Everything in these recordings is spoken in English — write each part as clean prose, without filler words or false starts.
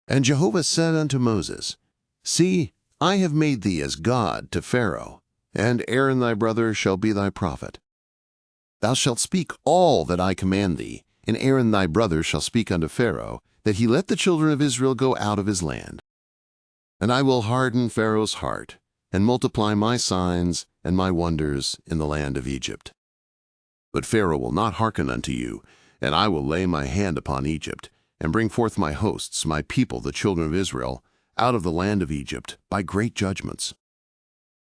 And Jehovah said unto Moses, See, I have made thee as God to Pharaoh, and Aaron thy brother shall be thy prophet. Thou shalt speak all that I command thee, and Aaron thy brother shall speak unto Pharaoh, that he let the children of Israel go out of his land. And I will harden Pharaoh's heart, and multiply my signs and my wonders in the land of Egypt. But Pharaoh will not hearken unto you, and I will lay my hand upon Egypt, and bring forth my hosts, my people, the children of Israel, out of the land of Egypt, by great judgments.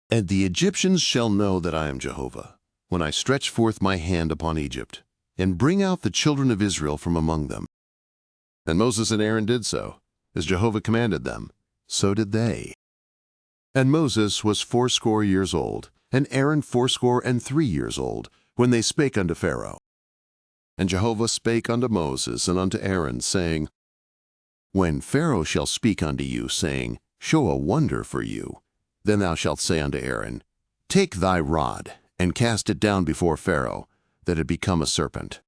And the Egyptians shall know that I am Jehovah, when I stretch forth my hand upon Egypt, and bring out the children of Israel from among them. And Moses and Aaron did so, as Jehovah commanded them, so did they. And Moses was 80 years old, and Aaron 83 years old, when they spake unto Pharaoh. And Jehovah spake unto Moses and unto Aaron, saying, When Pharaoh shall speak unto you, saying, Show a wonder for you, then thou shalt say unto Aaron, Take thy rod, and cast it down before Pharaoh, that it become a serpent.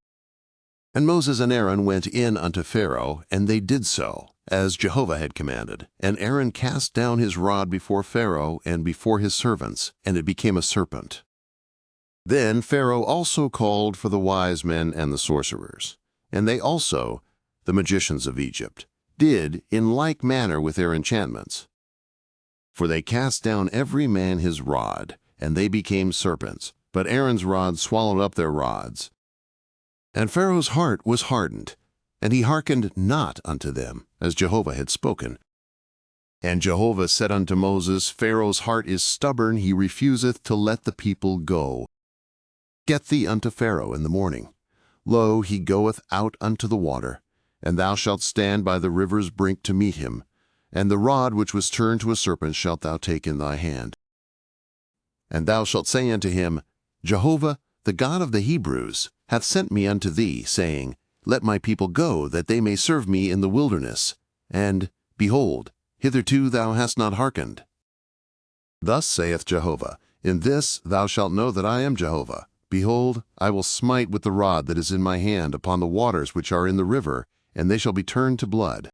And Moses and Aaron went in unto Pharaoh, and they did so, as Jehovah had commanded. And Aaron cast down his rod before Pharaoh and before his servants, and it became a serpent. Then Pharaoh also called for the wise men and the sorcerers, and they also, the magicians of Egypt, did in like manner with their enchantments. For they cast down every man his rod, and they became serpents, but Aaron's rod swallowed up their rods. And Pharaoh's heart was hardened, and he hearkened not unto them, as Jehovah had spoken. And Jehovah said unto Moses, Pharaoh's heart is stubborn, he refuseth to let the people go. Get thee unto Pharaoh in the morning. Lo, he goeth out unto the water, and thou shalt stand by the river's brink to meet him, and the rod which was turned to a serpent shalt thou take in thy hand. And thou shalt say unto him, Jehovah, the God of the Hebrews, hath sent me unto thee, saying, Let my people go, that they may serve me in the wilderness. And, behold, hitherto thou hast not hearkened. Thus saith Jehovah, In this thou shalt know that I am Jehovah. Behold, I will smite with the rod that is in my hand upon the waters which are in the river, and they shall be turned to blood.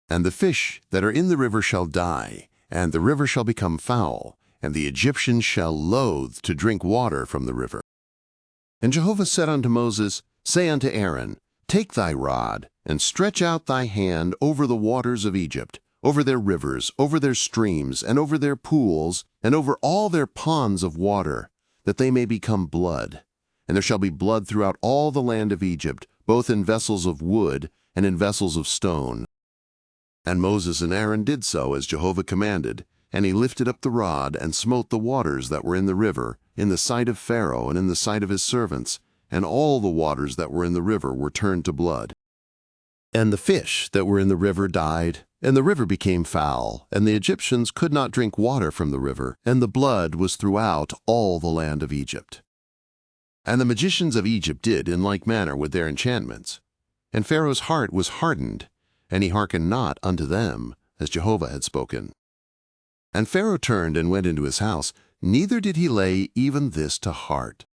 And the fish that are in the river shall die, and the river shall become foul, and the Egyptians shall loathe to drink water from the river. And Jehovah said unto Moses, Say unto Aaron, Take thy rod, and stretch out thy hand over the waters of Egypt, over their rivers, over their streams, and over their pools, and over all their ponds of water, that they may become blood. And there shall be blood throughout all the land of Egypt, both in vessels of wood and in vessels of stone. And Moses and Aaron did so as Jehovah commanded, and he lifted up the rod and smote the waters that were in the river, in the sight of Pharaoh and in the sight of his servants, and all the waters that were in the river were turned to blood. And the fish that were in the river died, and the river became foul, and the Egyptians could not drink water from the river, and the blood was throughout all the land of Egypt. And the magicians of Egypt did in like manner with their enchantments. And Pharaoh's heart was hardened, and he hearkened not unto them, as Jehovah had spoken. And Pharaoh turned and went into his house, neither did he lay even this to heart.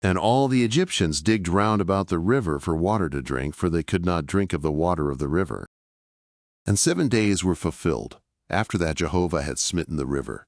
And all the Egyptians digged round about the river for water to drink, for they could not drink of the water of the river. And 7 days were fulfilled, after that Jehovah had smitten the river.